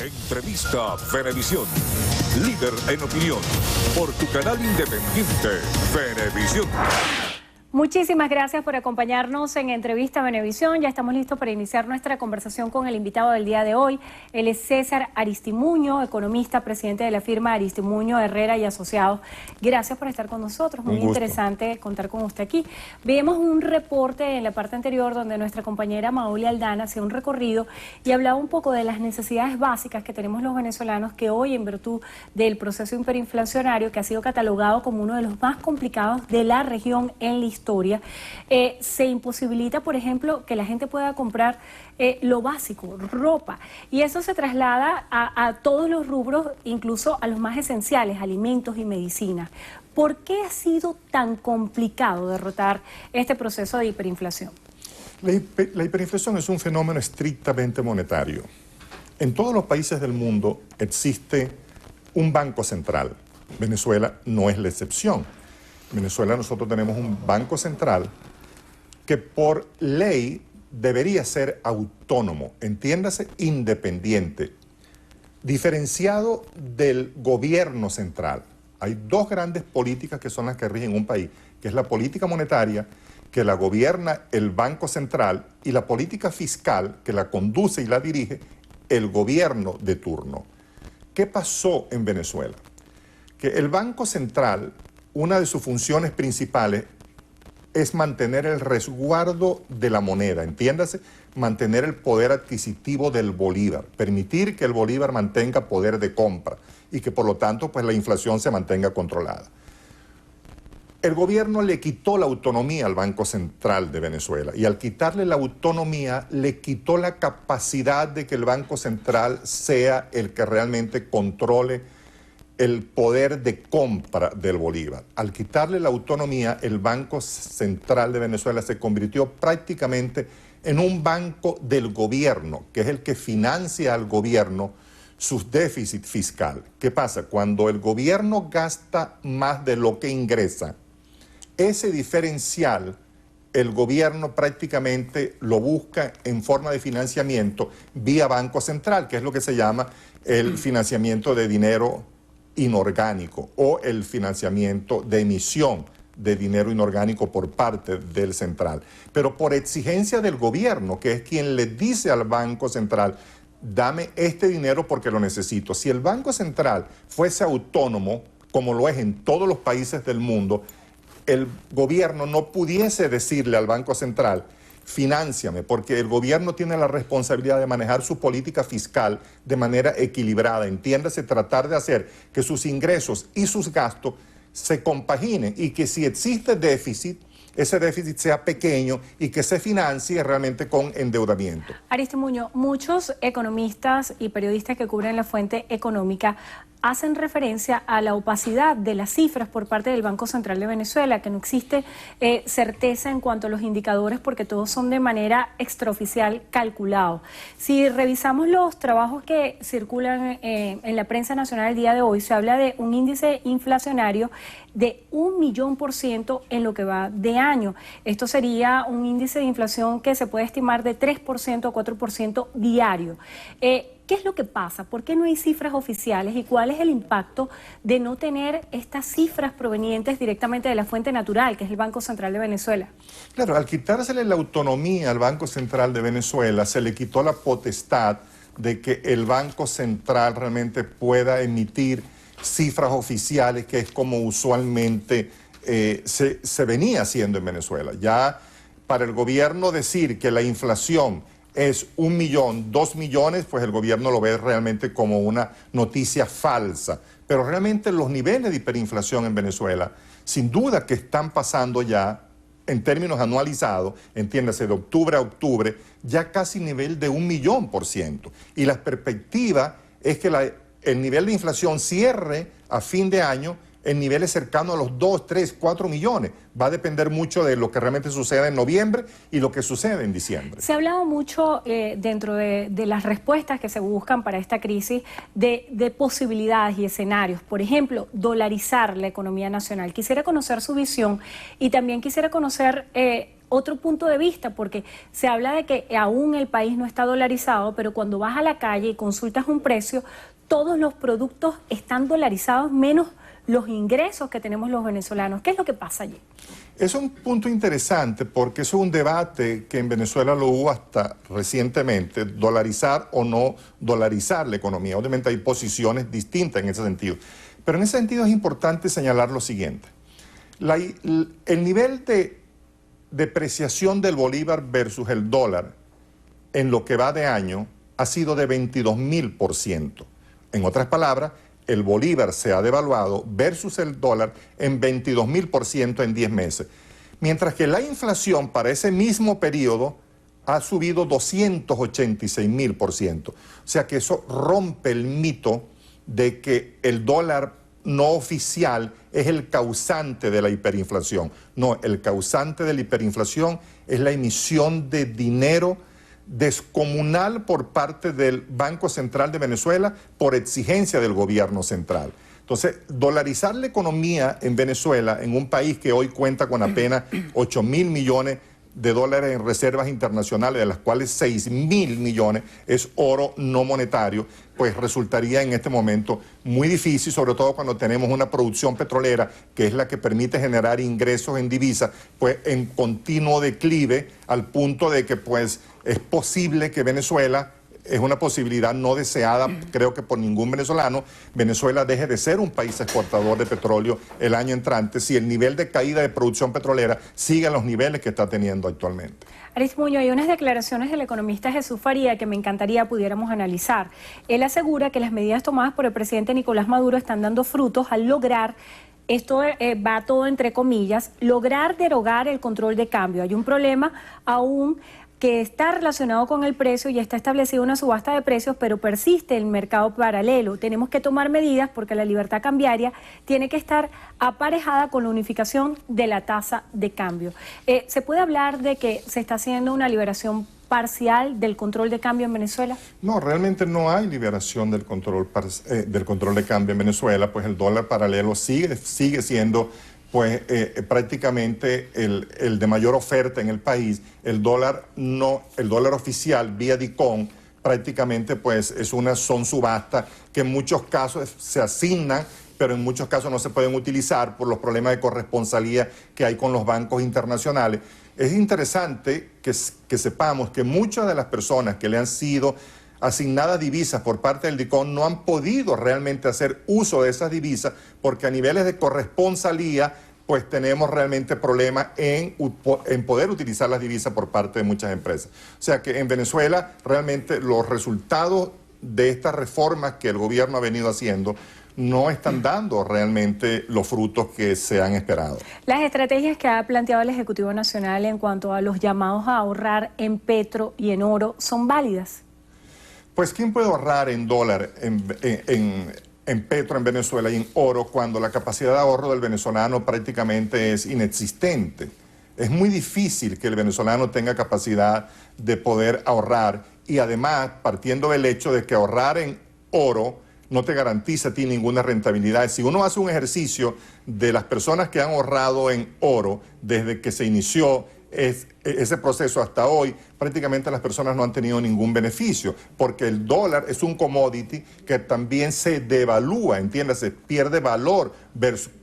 Entrevista Venevisión. Líder en opinión. Por tu canal independiente, Venevisión. Muchísimas gracias por acompañarnos en Entrevista Venevisión. Ya estamos listos para iniciar nuestra conversación con el invitado del día de hoy. Él es César Aristimuño, economista, presidente de la firma Aristimuño, Herrera y Asociados. Gracias por estar con nosotros. Muy interesante contar con usted aquí. Vemos un reporte en la parte anterior donde nuestra compañera Mauli Aldana hacía un recorrido y hablaba un poco de las necesidades básicas que tenemos los venezolanos, que hoy, en virtud del proceso hiperinflacionario, que ha sido catalogado como uno de los más complicados de la región en la historia, se imposibilita, por ejemplo, que la gente pueda comprar lo básico, ropa, y eso se traslada a todos los rubros, incluso a los más esenciales, alimentos y medicina. ¿Por qué ha sido tan complicado derrotar este proceso de hiperinflación? La hiperinflación es un fenómeno estrictamente monetario. En todos los países del mundo existe un banco central. Venezuela no es la excepción. En Venezuela nosotros tenemos un banco central que por ley debería ser autónomo, entiéndase, independiente, diferenciado del gobierno central. Hay dos grandes políticas que son las que rigen un país, que es la política monetaria, que la gobierna el Banco Central, y la política fiscal, que la conduce y la dirige el gobierno de turno. ¿Qué pasó en Venezuela? Que el Banco Central, una de sus funciones principales es mantener el resguardo de la moneda, entiéndase, mantener el poder adquisitivo del bolívar, permitir que el bolívar mantenga poder de compra y que por lo tanto pues la inflación se mantenga controlada. El gobierno le quitó la autonomía al Banco Central de Venezuela, y al quitarle la autonomía le quitó la capacidad de que el Banco Central sea el que realmente controle el poder de compra del bolívar. Al quitarle la autonomía, el Banco Central de Venezuela se convirtió prácticamente en un banco del gobierno, que es el que financia al gobierno sus déficits fiscal. ¿Qué pasa? Cuando el gobierno gasta más de lo que ingresa, ese diferencial el gobierno prácticamente lo busca en forma de financiamiento vía Banco Central, que es lo que se llama el financiamiento de dinero inorgánico o el financiamiento de emisión de dinero inorgánico por parte del central. Pero por exigencia del gobierno, que es quien le dice al Banco Central, dame este dinero porque lo necesito. Si el Banco Central fuese autónomo, como lo es en todos los países del mundo, el gobierno no pudiese decirle al Banco Central, finánciame, porque el gobierno tiene la responsabilidad de manejar su política fiscal de manera equilibrada. Entiéndase, tratar de hacer que sus ingresos y sus gastos se compaginen y que si existe déficit, ese déficit sea pequeño y que se financie realmente con endeudamiento. Aristimuño, muchos economistas y periodistas que cubren la fuente económica hacen referencia a la opacidad de las cifras por parte del Banco Central de Venezuela, que no existe certeza en cuanto a los indicadores porque todos son de manera extraoficial calculados. Si revisamos los trabajos que circulan en la prensa nacional el día de hoy, se habla de un índice inflacionario de 1.000.000% en lo que va de año. Esto sería un índice de inflación que se puede estimar de 3% a 4% diario. ¿Qué es lo que pasa? ¿Por qué no hay cifras oficiales? ¿Y cuál es el impacto de no tener estas cifras provenientes directamente de la fuente natural, que es el Banco Central de Venezuela? Claro, al quitársele la autonomía al Banco Central de Venezuela, se le quitó la potestad de que el Banco Central realmente pueda emitir cifras oficiales, que es como usualmente se venía haciendo en Venezuela. Ya para el gobierno decir que la inflación es 1 millón, 2 millones, pues el gobierno lo ve realmente como una noticia falsa. Pero realmente los niveles de hiperinflación en Venezuela, sin duda que están pasando ya, en términos anualizados, entiéndase, de octubre a octubre, ya casi nivel de 1.000.000%. Y la perspectiva es que el nivel de inflación cierre a fin de año en niveles cercanos a los 2, 3, 4 millones. Va a depender mucho de lo que realmente suceda en noviembre y lo que sucede en diciembre. Se ha hablado mucho dentro de las respuestas que se buscan para esta crisis de posibilidades y escenarios. Por ejemplo, dolarizar la economía nacional. Quisiera conocer su visión y también quisiera conocer otro punto de vista, porque se habla de que aún el país no está dolarizado, pero cuando vas a la calle y consultas un precio, todos los productos están dolarizados menos los ingresos que tenemos los venezolanos. ¿Qué es lo que pasa allí? Es un punto interesante porque eso es un debate que en Venezuela lo hubo hasta recientemente, dolarizar o no dolarizar la economía. Obviamente hay posiciones distintas en ese sentido. Pero en ese sentido es importante señalar lo siguiente. El nivel de depreciación del bolívar versus el dólar en lo que va de año ha sido de 22.000%. En otras palabras, el bolívar se ha devaluado versus el dólar en 22.000% en 10 meses. Mientras que la inflación para ese mismo periodo ha subido 286.000%. O sea que eso rompe el mito de que el dólar no oficial es el causante de la hiperinflación. No, el causante de la hiperinflación es la emisión de dinero descomunal por parte del Banco Central de Venezuela por exigencia del gobierno central. Entonces, dolarizar la economía en Venezuela, en un país que hoy cuenta con apenas 8.000 millones de dólares en reservas internacionales, de las cuales 6.000 millones es oro no monetario, pues resultaría en este momento muy difícil, sobre todo cuando tenemos una producción petrolera que es la que permite generar ingresos en divisas, pues en continuo declive, al punto de que pues es posible que Venezuela, es una posibilidad no deseada, creo que por ningún venezolano, Venezuela deje de ser un país exportador de petróleo el año entrante si el nivel de caída de producción petrolera sigue a los niveles que está teniendo actualmente. Aristimuño, hay unas declaraciones del economista Jesús Faría que me encantaría pudiéramos analizar. Él asegura que las medidas tomadas por el presidente Nicolás Maduro están dando frutos al lograr, esto va todo entre comillas, lograr derogar el control de cambio. Hay un problema aún que está relacionado con el precio y está establecida una subasta de precios, pero persiste el mercado paralelo. Tenemos que tomar medidas porque la libertad cambiaria tiene que estar aparejada con la unificación de la tasa de cambio. ¿Se puede hablar de que se está haciendo una liberación parcial del control de cambio en Venezuela? No, realmente no hay liberación del control de cambio en Venezuela, pues el dólar paralelo sigue siendo pues prácticamente el de mayor oferta en el país. El dólar oficial vía DICOM prácticamente pues son subastas que en muchos casos se asignan, pero en muchos casos no se pueden utilizar por los problemas de corresponsalía que hay con los bancos internacionales. Es interesante que sepamos que muchas de las personas que le han sido asignadas divisas por parte del DICOM no han podido realmente hacer uso de esas divisas porque a niveles de corresponsalía pues tenemos realmente problemas en poder utilizar las divisas por parte de muchas empresas. O sea que en Venezuela realmente los resultados de estas reformas que el gobierno ha venido haciendo no están dando realmente los frutos que se han esperado. Las estrategias que ha planteado el Ejecutivo Nacional en cuanto a los llamados a ahorrar en petro y en oro son válidas. Pues ¿quién puede ahorrar en dólar, en petro en Venezuela y en oro cuando la capacidad de ahorro del venezolano prácticamente es inexistente? Es muy difícil que el venezolano tenga capacidad de poder ahorrar y además partiendo del hecho de que ahorrar en oro no te garantiza a ti ninguna rentabilidad. Si uno hace un ejercicio de las personas que han ahorrado en oro desde que se inició ese proceso hasta hoy, prácticamente las personas no han tenido ningún beneficio, porque el dólar es un commodity que también se devalúa, entiéndase, pierde valor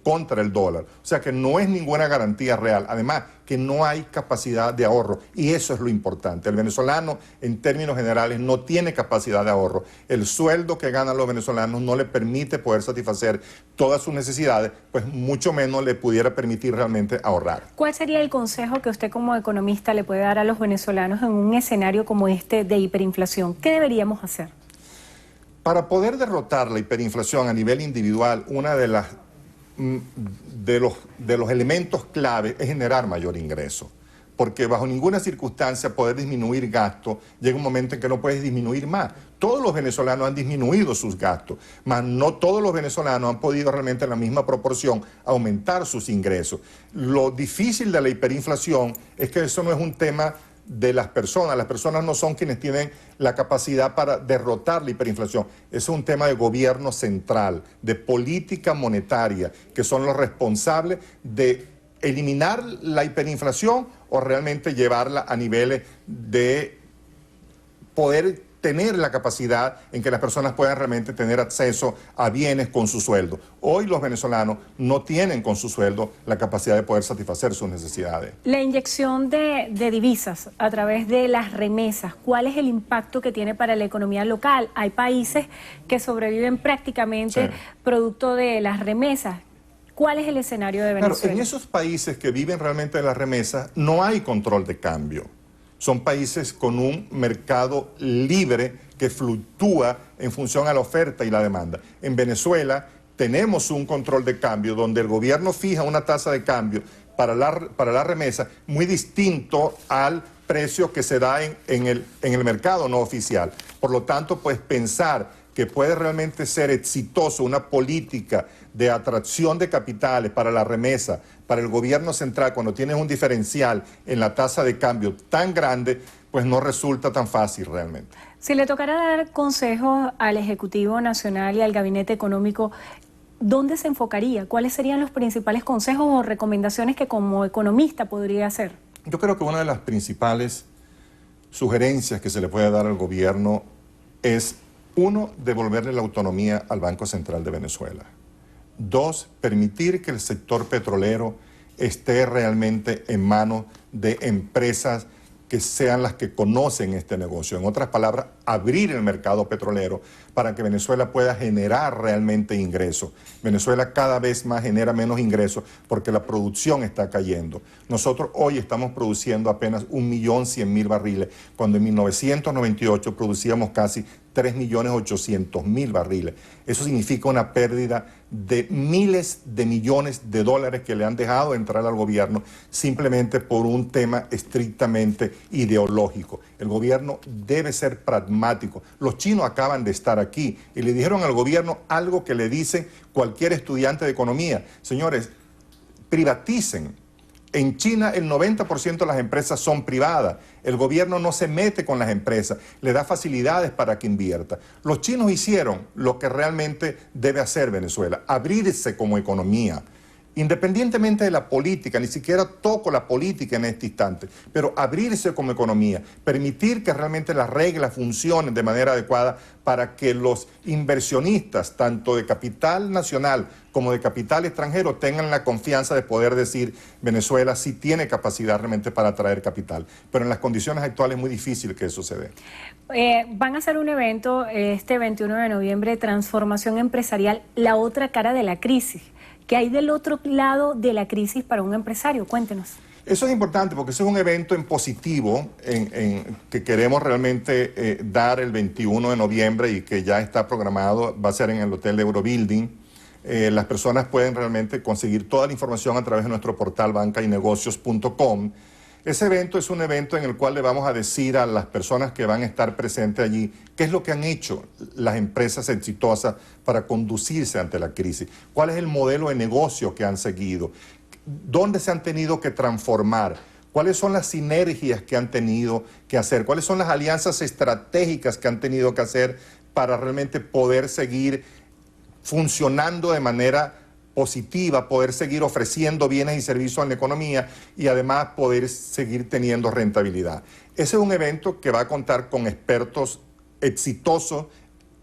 contra el dólar. O sea que no es ninguna garantía real. Además, que no hay capacidad de ahorro, y eso es lo importante. El venezolano, en términos generales, no tiene capacidad de ahorro. El sueldo que ganan los venezolanos no le permite poder satisfacer todas sus necesidades, pues mucho menos le pudiera permitir realmente ahorrar. ¿Cuál sería el consejo que usted como economista le puede dar a los venezolanos en un escenario como este de hiperinflación? ¿Qué deberíamos hacer? Para poder derrotar la hiperinflación a nivel individual, una de los elementos clave es generar mayor ingreso, porque bajo ninguna circunstancia poder disminuir gastos, llega un momento en que no puedes disminuir más. Todos los venezolanos han disminuido sus gastos, mas no todos los venezolanos han podido realmente en la misma proporción aumentar sus ingresos. Lo difícil de la hiperinflación es que eso no es un tema de las personas no son quienes tienen la capacidad para derrotar la hiperinflación. Es un tema de gobierno central, de política monetaria, que son los responsables de eliminar la hiperinflación o realmente llevarla a niveles de poder tener la capacidad en que las personas puedan realmente tener acceso a bienes con su sueldo. Hoy los venezolanos no tienen con su sueldo la capacidad de poder satisfacer sus necesidades. La inyección de divisas a través de las remesas, ¿cuál es el impacto que tiene para la economía local? Hay países que sobreviven prácticamente producto de las remesas. ¿Cuál es el escenario de Venezuela? Claro, en esos países que viven realmente de las remesas no hay control de cambio. Son países con un mercado libre que fluctúa en función a la oferta y la demanda. En Venezuela tenemos un control de cambio donde el gobierno fija una tasa de cambio para la remesa muy distinto al precio que se da en el mercado no oficial. Por lo tanto, pues pensar que puede realmente ser exitoso una política de atracción de capitales para la remesa, para el gobierno central, cuando tienes un diferencial en la tasa de cambio tan grande, pues no resulta tan fácil realmente. Si le tocara dar consejos al Ejecutivo Nacional y al Gabinete Económico, ¿dónde se enfocaría? ¿Cuáles serían los principales consejos o recomendaciones que como economista podría hacer? Yo creo que una de las principales sugerencias que se le puede dar al gobierno es, uno, devolverle la autonomía al Banco Central de Venezuela. Dos, permitir que el sector petrolero esté realmente en manos de empresas que sean las que conocen este negocio. En otras palabras, abrir el mercado petrolero para que Venezuela pueda generar realmente ingresos. Venezuela cada vez más genera menos ingresos porque la producción está cayendo. Nosotros hoy estamos produciendo apenas 1.100.000 barriles, cuando en 1998 producíamos casi 3.800.000 barriles. Eso significa una pérdida de miles de millones de dólares que le han dejado entrar al gobierno simplemente por un tema estrictamente ideológico. El gobierno debe ser pragmático. Los chinos acaban de estar aquí y le dijeron al gobierno algo que le dice cualquier estudiante de economía. Señores, privaticen. En China el 90% de las empresas son privadas. El gobierno no se mete con las empresas, le da facilidades para que invierta. Los chinos hicieron lo que realmente debe hacer Venezuela, abrirse como economía. Independientemente de la política, ni siquiera toco la política en este instante, pero abrirse como economía, permitir que realmente las reglas funcionen de manera adecuada para que los inversionistas, tanto de capital nacional como de capital extranjero, tengan la confianza de poder decir Venezuela sí tiene capacidad realmente para atraer capital. Pero en las condiciones actuales es muy difícil que eso se dé. Van a hacer un evento este 21 de noviembre, Transformación Empresarial, la otra cara de la crisis. ¿Qué hay del otro lado de la crisis para un empresario? Cuéntenos. Eso es importante porque ese es un evento en positivo que queremos realmente dar el 21 de noviembre y que ya está programado, va a ser en el Hotel Eurobuilding. Las personas pueden realmente conseguir toda la información a través de nuestro portal bancaynegocios.com. Ese evento es un evento en el cual le vamos a decir a las personas que van a estar presentes allí qué es lo que han hecho las empresas exitosas para conducirse ante la crisis, cuál es el modelo de negocio que han seguido, dónde se han tenido que transformar, cuáles son las sinergias que han tenido que hacer, cuáles son las alianzas estratégicas que han tenido que hacer para realmente poder seguir funcionando de manera positiva, poder seguir ofreciendo bienes y servicios a la economía y además poder seguir teniendo rentabilidad. Ese es un evento que va a contar con expertos exitosos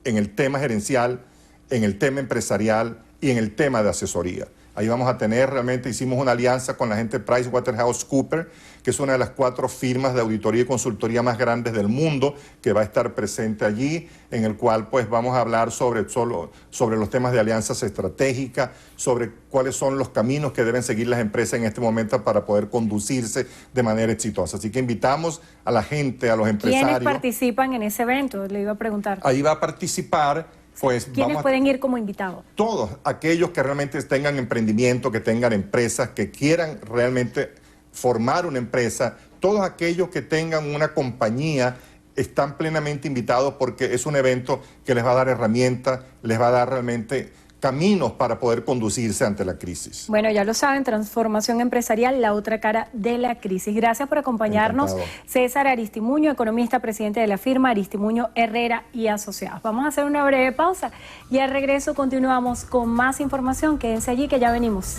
en el tema gerencial, en el tema empresarial y en el tema de asesoría. Ahí vamos a tener, realmente hicimos una alianza con la gente de PricewaterhouseCoopers, que es una de las 4 firmas de auditoría y consultoría más grandes del mundo, que va a estar presente allí, en el cual pues vamos a hablar sobre los temas de alianzas estratégicas, sobre cuáles son los caminos que deben seguir las empresas en este momento para poder conducirse de manera exitosa. Así que invitamos a la gente, a los empresarios. ¿Quiénes participan en ese evento? Le iba a preguntar. Ahí va a participar... Pues ¿quiénes pueden ir como invitados? Todos aquellos que realmente tengan emprendimiento, que tengan empresas, que quieran realmente formar una empresa, todos aquellos que tengan una compañía están plenamente invitados porque es un evento que les va a dar herramientas, les va a dar realmente caminos para poder conducirse ante la crisis. Bueno, ya lo saben, Transformación Empresarial, la otra cara de la crisis. Gracias por acompañarnos. Encantado. César Aristimuño, economista, presidente de la firma Aristimuño Herrera y Asociados. Vamos a hacer una breve pausa y al regreso continuamos con más información. Quédense allí que ya venimos.